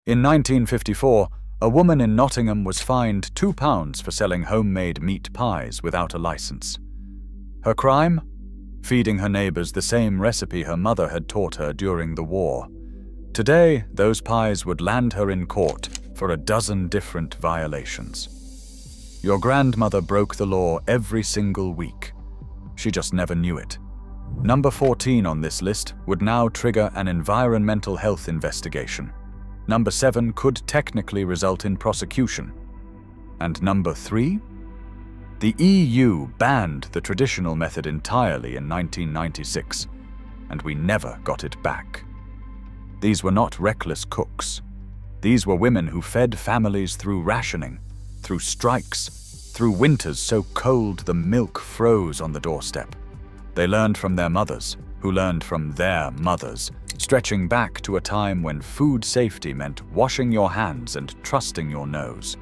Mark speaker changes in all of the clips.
Speaker 1: In 1954, a woman in Nottingham was fined £2 for selling homemade meat pies without a license. Her crime? Feeding her neighbors the same recipe her mother had taught her during the war. Today, those pies would land her in court for a dozen different violations. Your grandmother broke the law every single week. She just never knew it. Number 14 on this list would now trigger an environmental health investigation. Number 7 could technically result in prosecution. And number 3? The EU banned the traditional method entirely in 1996, and we never got it back. These were not reckless cooks. These were women who fed families through rationing, through strikes, through winters so cold the milk froze on the doorstep. They learned from their mothers, who learned from their mothers, stretching back to a time when food safety meant washing your hands and trusting your nose.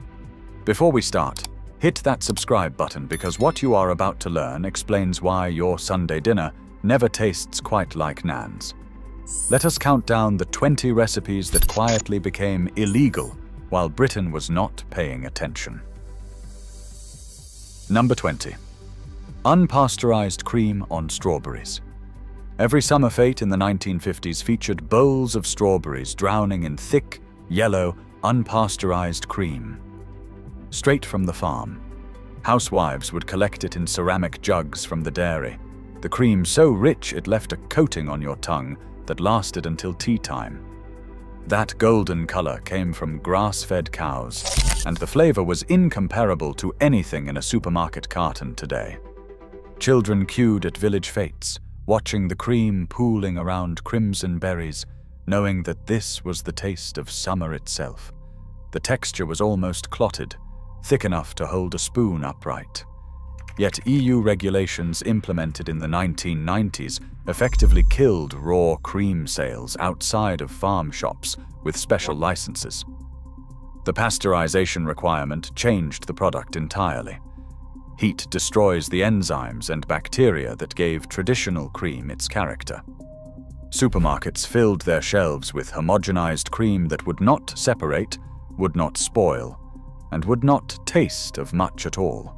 Speaker 1: Before we start, hit that subscribe button because what you are about to learn explains why your Sunday dinner never tastes quite like Nan's. Let us count down the 20 recipes that quietly became illegal while Britain was not paying attention. Number 20. Unpasteurized cream on strawberries. Every summer fete in the 1950s featured bowls of strawberries drowning in thick, yellow, unpasteurized cream. Straight from the farm. Housewives would collect it in ceramic jugs from the dairy, the cream so rich it left a coating on your tongue that lasted until tea time. That golden color came from grass-fed cows, and the flavor was incomparable to anything in a supermarket carton today. Children queued at village fetes, watching the cream pooling around crimson berries, knowing that this was the taste of summer itself. The texture was almost clotted, thick enough to hold a spoon upright. Yet EU regulations implemented in the 1990s effectively killed raw cream sales outside of farm shops with special licenses. The pasteurization requirement changed the product entirely. Heat destroys the enzymes and bacteria that gave traditional cream its character. Supermarkets filled their shelves with homogenized cream that would not separate, would not spoil, and would not taste of much at all.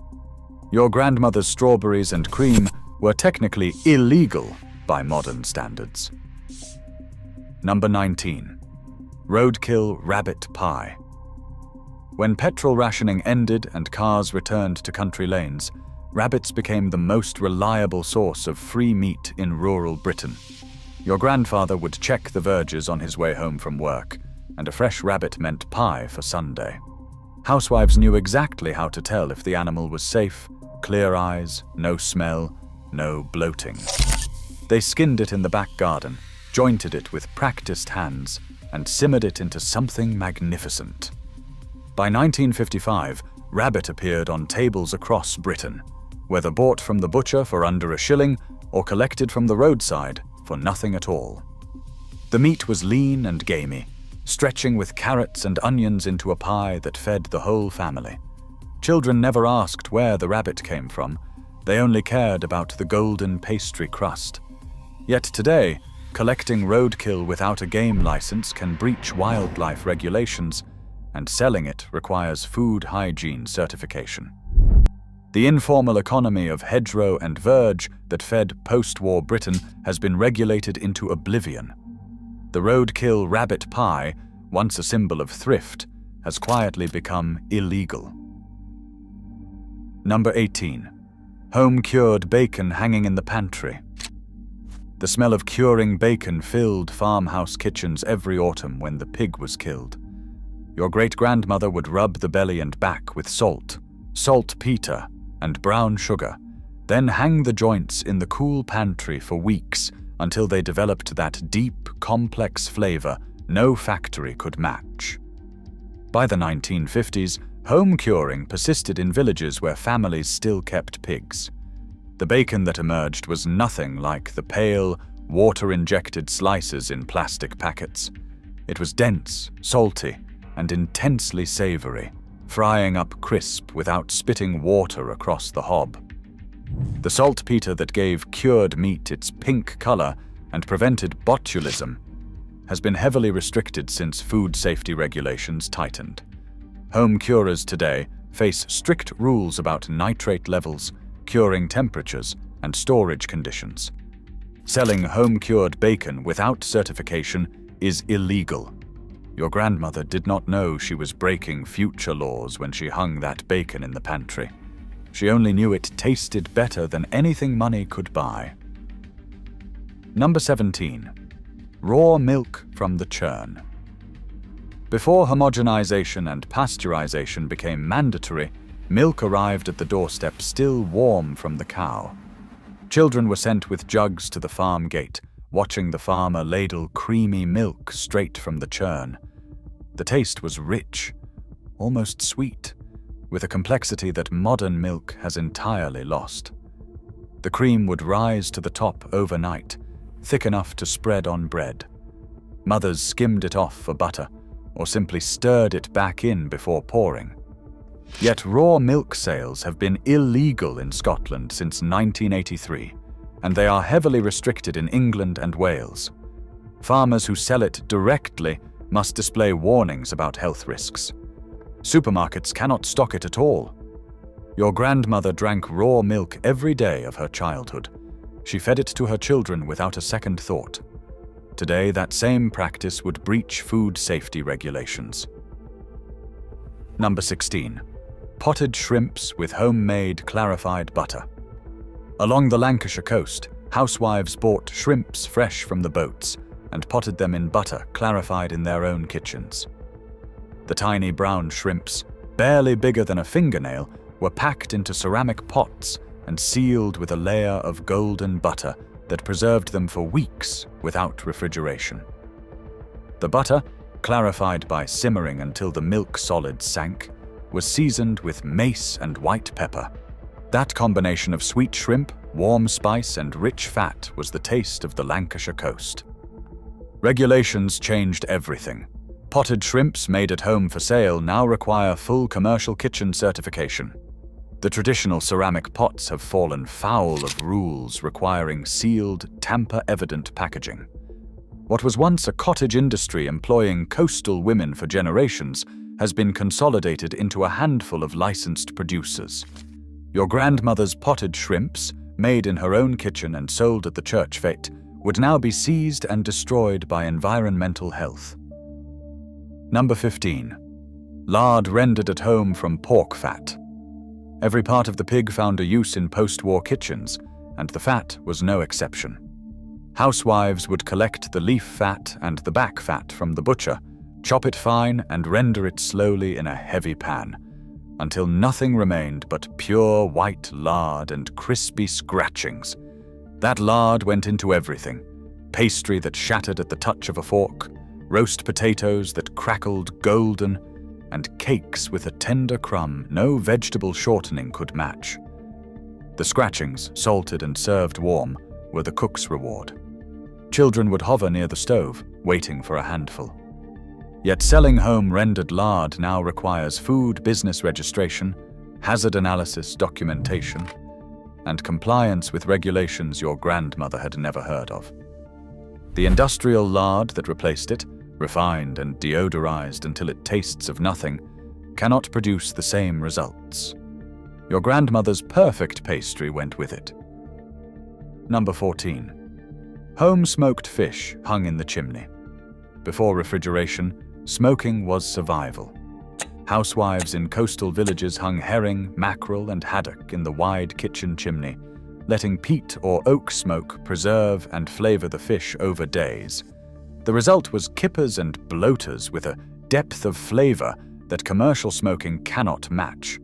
Speaker 1: Your grandmother's strawberries and cream were technically illegal by modern standards. Number 19. Roadkill rabbit pie. When petrol rationing ended and cars returned to country lanes, rabbits became the most reliable source of free meat in rural Britain. Your grandfather would check the verges on his way home from work, and a fresh rabbit meant pie for Sunday. Housewives knew exactly how to tell if the animal was safe, clear eyes, no smell, no bloating. They skinned it in the back garden, jointed it with practiced hands, and simmered it into something magnificent. By 1955, rabbit appeared on tables across Britain, whether bought from the butcher for under a shilling or collected from the roadside for nothing at all. The meat was lean and gamey, stretching with carrots and onions into a pie that fed the whole family. Children never asked where the rabbit came from, they only cared about the golden pastry crust. Yet today, collecting roadkill without a game license can breach wildlife regulations, and selling it requires food hygiene certification. The informal economy of hedgerow and verge that fed post-war Britain has been regulated into oblivion. The roadkill rabbit pie, once a symbol of thrift, has quietly become illegal. Number 18. Home-cured bacon hanging in the pantry. The smell of curing bacon filled farmhouse kitchens every autumn when the pig was killed. Your great-grandmother would rub the belly and back with salt, saltpeter, and brown sugar, then hang the joints in the cool pantry for weeks until they developed that deep, complex flavor no factory could match. By the 1950s, home curing persisted in villages where families still kept pigs. The bacon that emerged was nothing like the pale, water-injected slices in plastic packets. It was dense, salty, and intensely savory, frying up crisp without spitting water across the hob. The saltpeter that gave cured meat its pink color and prevented botulism has been heavily restricted since food safety regulations tightened. Home curers today face strict rules about nitrate levels, curing temperatures, and storage conditions. Selling home-cured bacon without certification is illegal. Your grandmother did not know she was breaking future laws when she hung that bacon in the pantry. She only knew it tasted better than anything money could buy. Number 17. Raw milk from the churn. Before homogenization and pasteurization became mandatory, milk arrived at the doorstep still warm from the cow. Children were sent with jugs to the farm gate, watching the farmer ladle creamy milk straight from the churn. The taste was rich, almost sweet, with a complexity that modern milk has entirely lost. The cream would rise to the top overnight, thick enough to spread on bread. Mothers skimmed it off for butter, or simply stirred it back in before pouring. Yet raw milk sales have been illegal in Scotland since 1983, and they are heavily restricted in England and Wales. Farmers who sell it directly must display warnings about health risks. Supermarkets cannot stock it at all. Your grandmother drank raw milk every day of her childhood. She fed it to her children without a second thought. Today, that same practice would breach food safety regulations. Number 16. Potted shrimps with homemade clarified butter. Along the Lancashire coast, housewives bought shrimps fresh from the boats and potted them in butter clarified in their own kitchens. The tiny brown shrimps, barely bigger than a fingernail, were packed into ceramic pots and sealed with a layer of golden butter that preserved them for weeks without refrigeration. The butter, clarified by simmering until the milk solids sank, was seasoned with mace and white pepper. That combination of sweet shrimp, warm spice, and rich fat was the taste of the Lancashire coast. Regulations changed everything. Potted shrimps made at home for sale now require full commercial kitchen certification. The traditional ceramic pots have fallen foul of rules requiring sealed, tamper-evident packaging. What was once a cottage industry employing coastal women for generations has been consolidated into a handful of licensed producers. Your grandmother's potted shrimps, made in her own kitchen and sold at the church fete, would now be seized and destroyed by environmental health. Number 15. Lard rendered at home from pork fat. Every part of the pig found a use in post-war kitchens, and the fat was no exception. Housewives would collect the leaf fat and the back fat from the butcher, chop it fine, and render it slowly in a heavy pan, until nothing remained but pure white lard and crispy scratchings. That lard went into everything: pastry that shattered at the touch of a fork, roast potatoes that crackled golden, and cakes with a tender crumb no vegetable shortening could match. The scratchings, salted and served warm, were the cook's reward. Children would hover near the stove, waiting for a handful. Yet selling home-rendered lard now requires food business registration, hazard analysis documentation, and compliance with regulations your grandmother had never heard of. The industrial lard that replaced it, refined and deodorized until it tastes of nothing, cannot produce the same results. Your grandmother's perfect pastry went with it. Number 14. Home-smoked fish hung in the chimney. Before refrigeration, smoking was survival. Housewives in coastal villages hung herring, mackerel, and haddock in the wide kitchen chimney, letting peat or oak smoke preserve and flavor the fish over days. The result was kippers and bloaters with a depth of flavor that commercial smoking cannot match.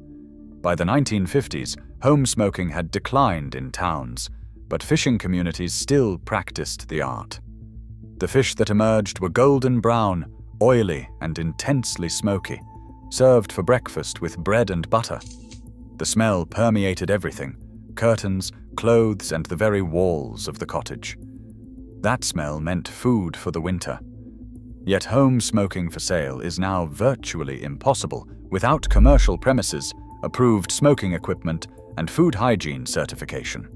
Speaker 1: By the 1950s, home smoking had declined in towns, but fishing communities still practiced the art. The fish that emerged were golden brown, oily, and intensely smoky, served for breakfast with bread and butter. The smell permeated everything: curtains, clothes, and the very walls of the cottage. That smell meant food for the winter. Yet home smoking for sale is now virtually impossible without commercial premises, approved smoking equipment, and food hygiene certification.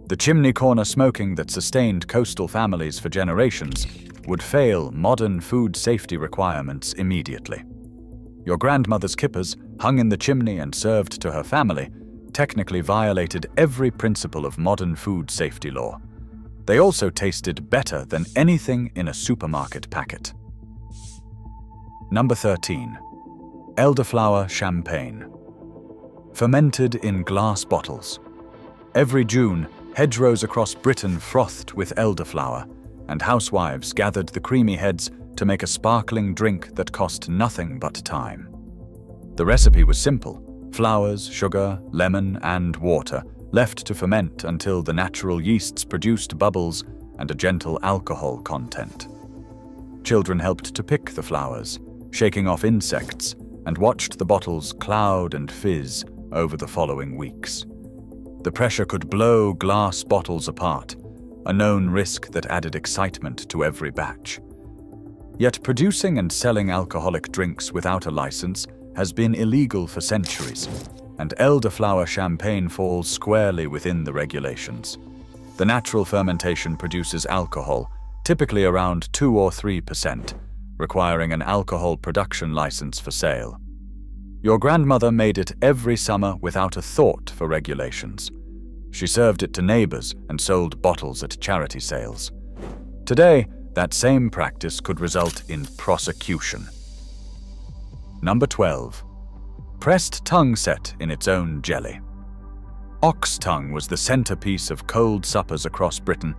Speaker 1: The chimney corner smoking that sustained coastal families for generations would fail modern food safety requirements immediately. Your grandmother's kippers, hung in the chimney and served to her family, technically violated every principle of modern food safety law. They also tasted better than anything in a supermarket packet. Number 13. Elderflower champagne. Fermented in glass bottles. Every June, hedgerows across Britain frothed with elderflower, and housewives gathered the creamy heads to make a sparkling drink that cost nothing but time. The recipe was simple: flowers, sugar, lemon, and water, left to ferment until the natural yeasts produced bubbles and a gentle alcohol content. Children helped to pick the flowers, shaking off insects, and watched the bottles cloud and fizz over the following weeks. The pressure could blow glass bottles apart, a known risk that added excitement to every batch. Yet producing and selling alcoholic drinks without a license has been illegal for centuries, and elderflower champagne falls squarely within the regulations. The natural fermentation produces alcohol, typically around 2 or 3%, requiring an alcohol production license for sale. Your grandmother made it every summer without a thought for regulations. She served it to neighbors and sold bottles at charity sales. Today, that same practice could result in prosecution. Number 12. Pressed tongue set in its own jelly. Ox tongue was the centerpiece of cold suppers across Britain,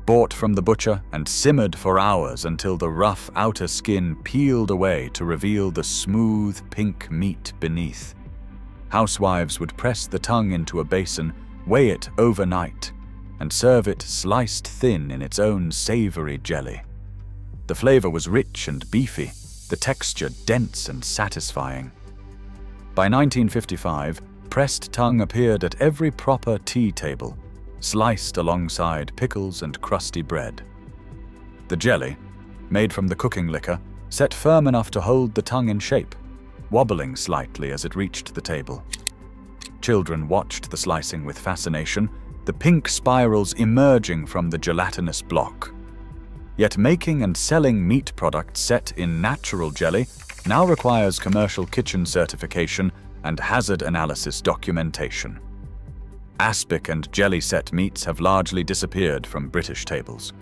Speaker 1: bought from the butcher and simmered for hours until the rough outer skin peeled away to reveal the smooth pink meat beneath. Housewives would press the tongue into a basin, weigh it overnight, and serve it sliced thin in its own savory jelly. The flavor was rich and beefy, the texture dense and satisfying. By 1955, pressed tongue appeared at every proper tea table, sliced alongside pickles and crusty bread. The jelly, made from the cooking liquor, set firm enough to hold the tongue in shape, wobbling slightly as it reached the table. Children watched the slicing with fascination, the pink spirals emerging from the gelatinous block. Yet making and selling meat products set in natural jelly now requires commercial kitchen certification and hazard analysis documentation. Aspic and jelly-set meats have largely disappeared from British tables.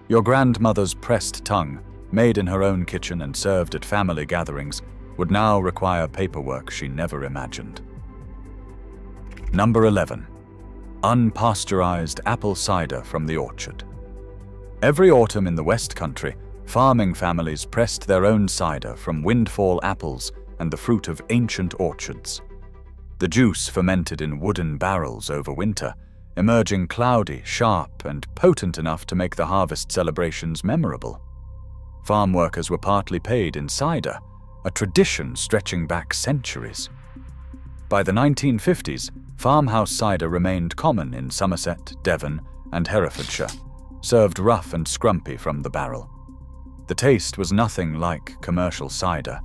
Speaker 1: Your grandmother's pressed tongue, made in her own kitchen and served at family gatherings, would now require paperwork she never imagined. Number 11. Unpasteurized apple cider from the orchard. Every autumn in the West Country, farming families pressed their own cider from windfall apples and the fruit of ancient orchards. The juice fermented in wooden barrels over winter, emerging cloudy, sharp, and potent enough to make the harvest celebrations memorable. Farm workers were partly paid in cider, a tradition stretching back centuries. By the 1950s, farmhouse cider remained common in Somerset, Devon, and Herefordshire, served rough and scrumpy from the barrel. The taste was nothing like commercial cider,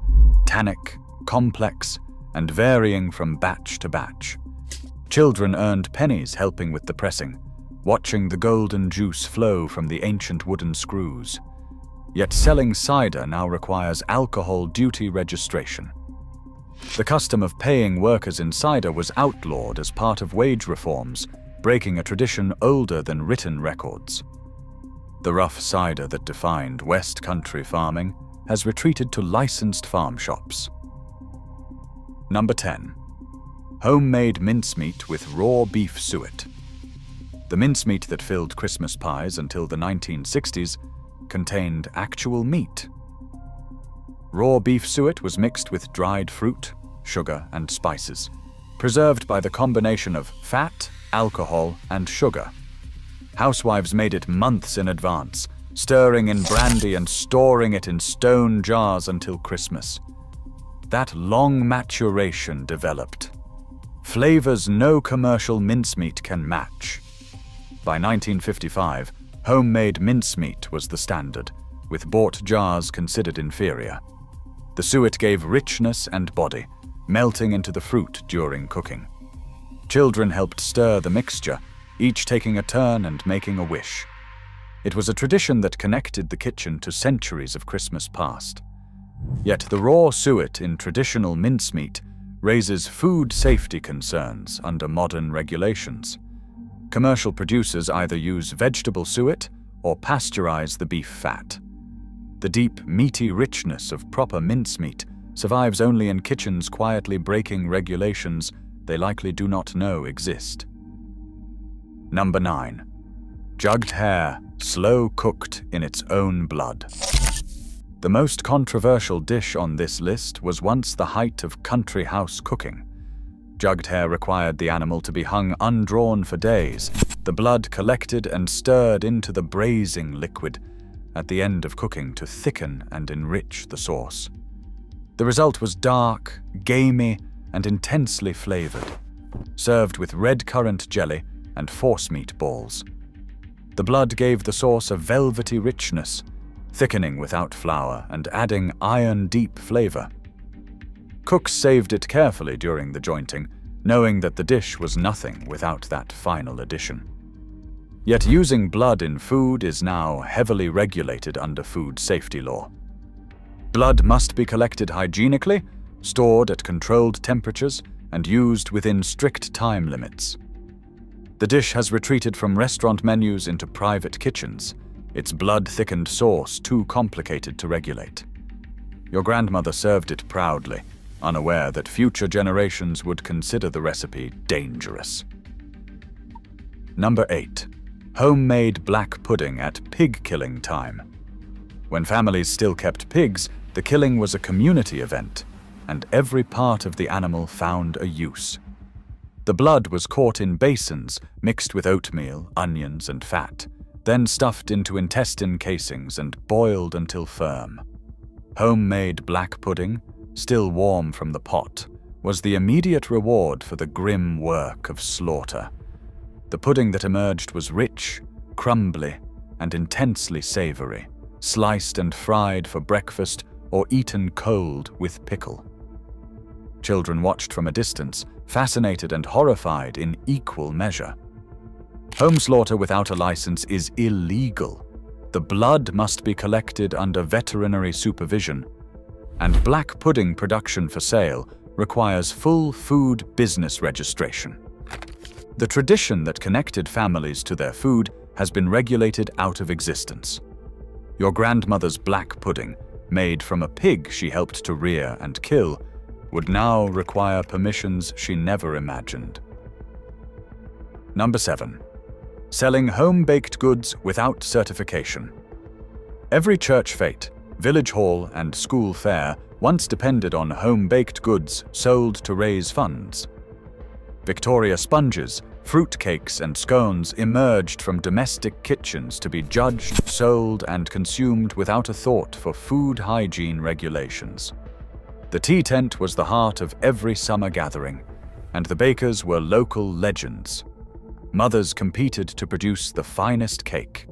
Speaker 1: tannic, complex, and varying from batch to batch. Children earned pennies helping with the pressing, watching the golden juice flow from the ancient wooden screws. Yet selling cider now requires alcohol duty registration. The custom of paying workers in cider was outlawed as part of wage reforms, breaking a tradition older than written records. The rough cider that defined West Country farming has retreated to licensed farm shops. Number 10. Homemade mincemeat with raw beef suet. The mincemeat that filled Christmas pies until the 1960s contained actual meat. Raw beef suet was mixed with dried fruit, sugar, and spices, preserved by the combination of fat, alcohol, and sugar. Housewives made it months in advance, stirring in brandy and storing it in stone jars until Christmas. That long maturation developed flavors no commercial mincemeat can match. By 1955, homemade mincemeat was the standard, with bought jars considered inferior. The suet gave richness and body, melting into the fruit during cooking. Children helped stir the mixture, each taking a turn and making a wish. It was a tradition that connected the kitchen to centuries of Christmas past. Yet the raw suet in traditional mincemeat raises food safety concerns under modern regulations. Commercial producers either use vegetable suet or pasteurize the beef fat. The deep, meaty richness of proper mincemeat survives only in kitchens quietly breaking regulations they likely do not know exist. Number 9. Jugged hare, slow cooked in its own blood. The most controversial dish on this list was once the height of country house cooking. Jugged hare required the animal to be hung undrawn for days, the blood collected and stirred into the braising liquid at the end of cooking to thicken and enrich the sauce. The result was dark, gamey, and intensely flavored, served with red currant jelly and forcemeat balls. The blood gave the sauce a velvety richness, thickening without flour and adding iron-deep flavor. Cooks saved it carefully during the jointing, knowing that the dish was nothing without that final addition. Yet using blood in food is now heavily regulated under food safety law. Blood must be collected hygienically, stored at controlled temperatures, and used within strict time limits. The dish has retreated from restaurant menus into private kitchens, its blood-thickened sauce too complicated to regulate. Your grandmother served it proudly, unaware that future generations would consider the recipe dangerous. Number 8. Homemade black pudding at pig killing time. When families still kept pigs, the killing was a community event, and every part of the animal found a use. The blood was caught in basins mixed with oatmeal, onions, and fat, then stuffed into intestine casings and boiled until firm. Homemade black pudding, still warm from the pot, was the immediate reward for the grim work of slaughter. The pudding that emerged was rich, crumbly, and intensely savory, sliced and fried for breakfast or eaten cold with pickle. Children watched from a distance, fascinated and horrified in equal measure. Home slaughter without a license is illegal. The blood must be collected under veterinary supervision, and black pudding production for sale requires full food business registration. The tradition that connected families to their food has been regulated out of existence. Your grandmother's black pudding, made from a pig she helped to rear and kill, would now require permissions she never imagined. Number 7. Selling home-baked goods without certification. Every church fete, village hall, and school fair once depended on home-baked goods sold to raise funds. Victoria sponges, fruit cakes, and scones emerged from domestic kitchens to be judged, sold, and consumed without a thought for food hygiene regulations. The tea tent was the heart of every summer gathering, and the bakers were local legends. Mothers competed to produce the finest cake,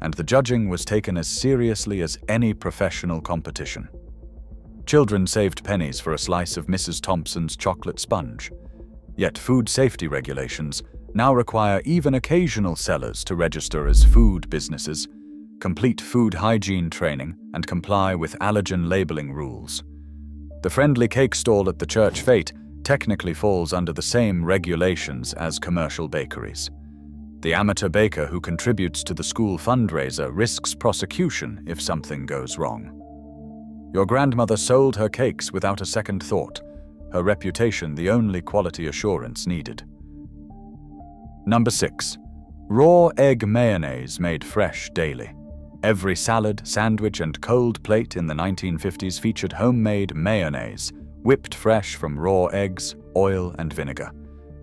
Speaker 1: and the judging was taken as seriously as any professional competition. Children saved pennies for a slice of Mrs. Thompson's chocolate sponge, yet food safety regulations now require even occasional sellers to register as food businesses, complete food hygiene training, and comply with allergen labeling rules. The friendly cake stall at the church fete technically falls under the same regulations as commercial bakeries. The amateur baker who contributes to the school fundraiser risks prosecution if something goes wrong. Your grandmother sold her cakes without a second thought, her reputation the only quality assurance needed. Number 6. Raw egg mayonnaise made fresh daily. Every salad, sandwich, and cold plate in the 1950s featured homemade mayonnaise, whipped fresh from raw eggs, oil, and vinegar.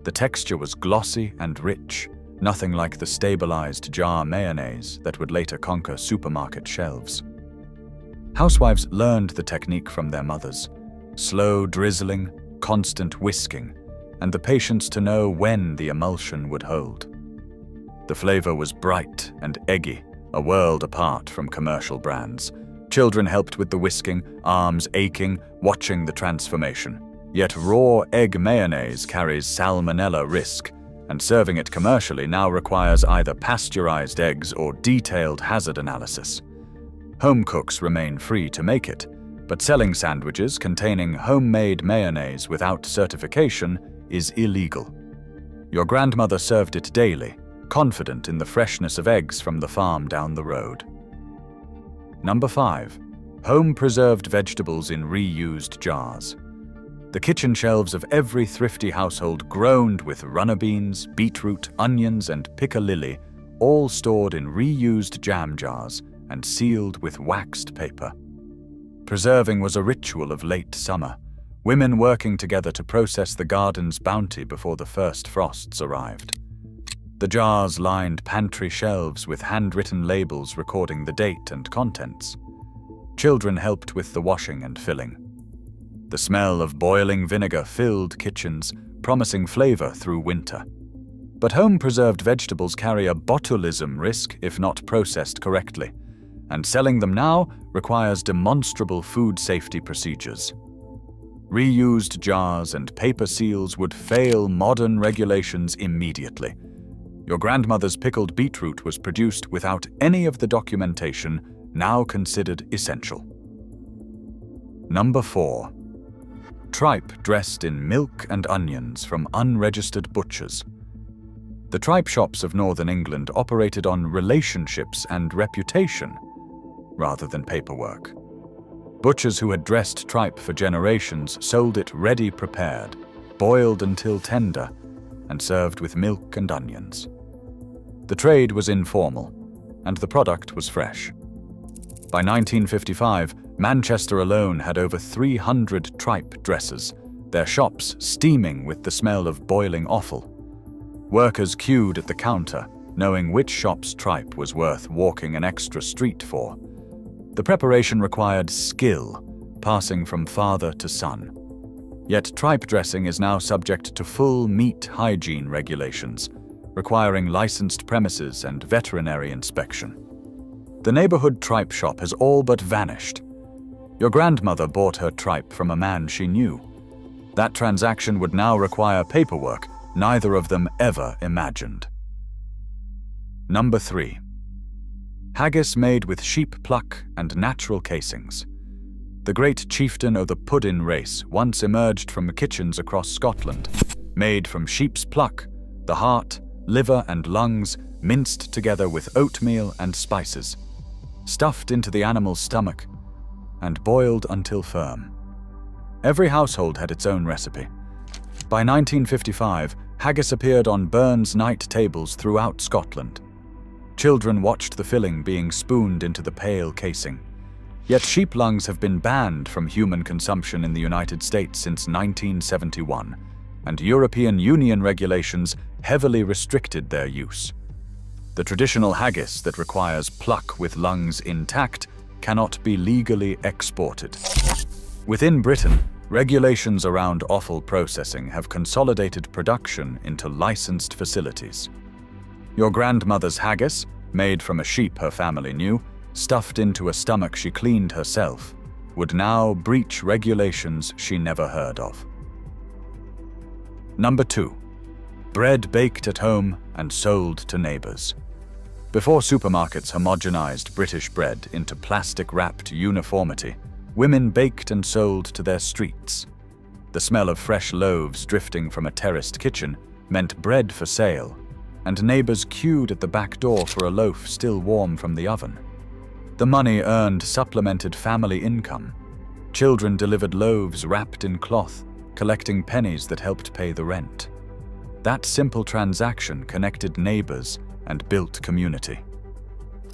Speaker 1: The texture was glossy and rich, nothing like the stabilized jar mayonnaise that would later conquer supermarket shelves. Housewives learned the technique from their mothers: slow drizzling, constant whisking, and the patience to know when the emulsion would hold. The flavor was bright and eggy, a world apart from commercial brands. Children helped with the whisking, arms aching, watching the transformation. Yet raw egg mayonnaise carries salmonella risk, and serving it commercially now requires either pasteurized eggs or detailed hazard analysis. Home cooks remain free to make it, but selling sandwiches containing homemade mayonnaise without certification is illegal. Your grandmother served it daily, confident in the freshness of eggs from the farm down the road. Number 5. Home-preserved vegetables in reused jars. The kitchen shelves of every thrifty household groaned with runner beans, beetroot, onions, and piccalilli, all stored in reused jam jars and sealed with waxed paper. Preserving was a ritual of late summer, women working together to process the garden's bounty before the first frosts arrived. The jars lined pantry shelves with handwritten labels recording the date and contents. Children helped with the washing and filling. The smell of boiling vinegar filled kitchens, promising flavor through winter. But home-preserved vegetables carry a botulism risk if not processed correctly, and selling them now requires demonstrable food safety procedures. Reused jars and paper seals would fail modern regulations immediately. Your grandmother's pickled beetroot was produced without any of the documentation now considered essential. Number 4. Tripe dressed in milk and onions from unregistered butchers. The tripe shops of northern England operated on relationships and reputation rather than paperwork. Butchers who had dressed tripe for generations sold it ready prepared, boiled until tender, and served with milk and onions. The trade was informal, and the product was fresh. By 1955, Manchester alone had over 300 tripe dressers, their shops steaming with the smell of boiling offal. Workers queued at the counter, knowing which shop's tripe was worth walking an extra street for. The preparation required skill, passing from father to son. Yet tripe dressing is now subject to full meat hygiene regulations, requiring licensed premises and veterinary inspection. The neighborhood tripe shop has all but vanished. Your grandmother bought her tripe from a man she knew. That transaction would now require paperwork neither of them ever imagined. Number 3. Haggis made with sheep pluck and natural casings. The great chieftain of the Puddin race once emerged from kitchens across Scotland, made from sheep's pluck, the heart, liver and lungs minced together with oatmeal and spices, stuffed into the animal's stomach, and boiled until firm. Every household had its own recipe. By 1955, haggis appeared on Burns night tables throughout Scotland. Children watched the filling being spooned into the pale casing. Yet sheep lungs have been banned from human consumption in the United States since 1971, and European Union regulations heavily restricted their use. The traditional haggis that requires pluck with lungs intact cannot be legally exported. Within Britain, regulations around offal processing have consolidated production into licensed facilities. Your grandmother's haggis, made from a sheep her family knew, stuffed into a stomach she cleaned herself, would now breach regulations she never heard of. Number 2. Bread baked at home and sold to neighbors. Before supermarkets homogenized British bread into plastic-wrapped uniformity, women baked and sold to their streets. The smell of fresh loaves drifting from a terraced kitchen meant bread for sale, and neighbors queued at the back door for a loaf still warm from the oven. The money earned supplemented family income. Children delivered loaves wrapped in cloth, collecting pennies that helped pay the rent. That simple transaction connected neighbors and built community.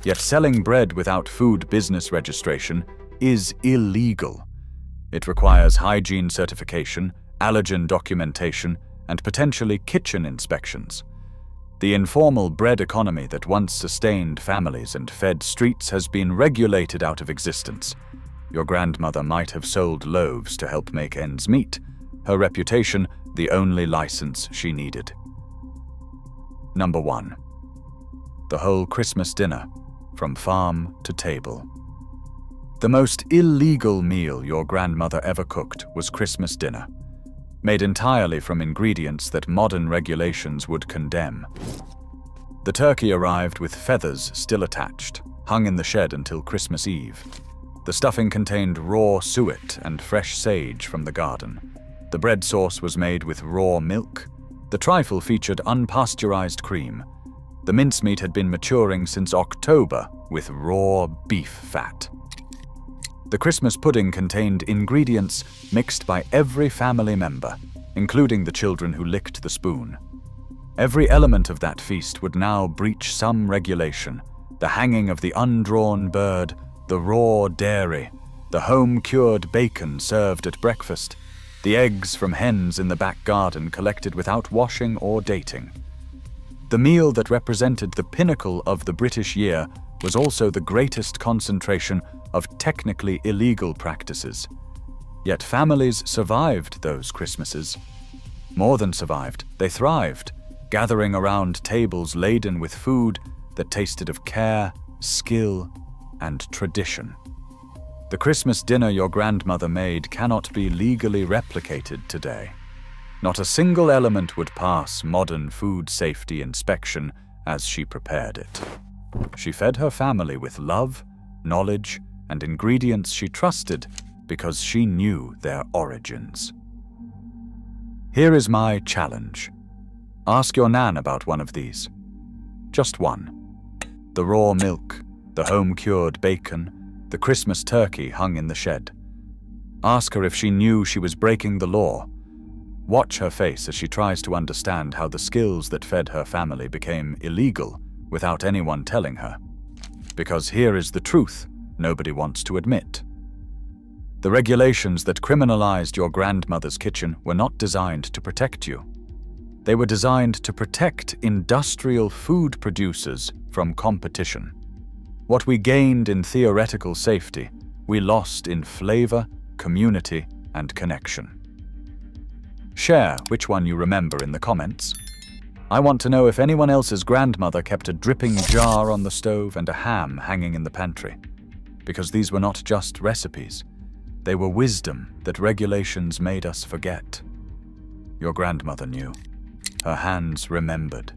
Speaker 1: Yet selling bread without food business registration is illegal. It requires hygiene certification, allergen documentation, and potentially kitchen inspections. The informal bread economy that once sustained families and fed streets has been regulated out of existence. Your grandmother might have sold loaves to help make ends meet, her reputation the only license she needed. Number 1. The whole Christmas dinner, from farm to table. The most illegal meal your grandmother ever cooked was Christmas dinner. made entirely from ingredients that modern regulations would condemn. The turkey arrived with feathers still attached, hung in the shed until Christmas Eve. The stuffing contained raw suet and fresh sage from the garden. The bread sauce was made with raw milk. The trifle featured unpasteurized cream. The mincemeat had been maturing since October with raw beef fat. The Christmas pudding contained ingredients mixed by every family member, including the children who licked the spoon. Every element of that feast would now breach some regulation: the hanging of the undrawn bird, the raw dairy, the home-cured bacon served at breakfast, the eggs from hens in the back garden collected without washing or dating. The meal that represented the pinnacle of the British year was also the greatest concentration of technically illegal practices. Yet families survived those Christmases. More than survived, they thrived, gathering around tables laden with food that tasted of care, skill, and tradition. The Christmas dinner your grandmother made cannot be legally replicated today. Not a single element would pass modern food safety inspection as she prepared it. She fed her family with love, knowledge, and ingredients she trusted because she knew their origins. Here is my challenge. Ask your Nan about one of these. Just one. The raw milk, the home-cured bacon, the Christmas turkey hung in the shed. Ask her if she knew she was breaking the law. Watch her face as she tries to understand how the skills that fed her family became illegal without anyone telling her. Because here is the truth nobody wants to admit. The regulations that criminalized your grandmother's kitchen were not designed to protect you. They were designed to protect industrial food producers from competition. What we gained in theoretical safety, we lost in flavor, community, and connection. Share which one you remember in the comments. I want to know if anyone else's grandmother kept a dripping jar on the stove and a ham hanging in the pantry. Because these were not just recipes. They were wisdom that regulations made us forget. Your grandmother knew. Her hands remembered.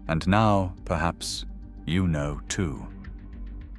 Speaker 1: And now, perhaps, you know too.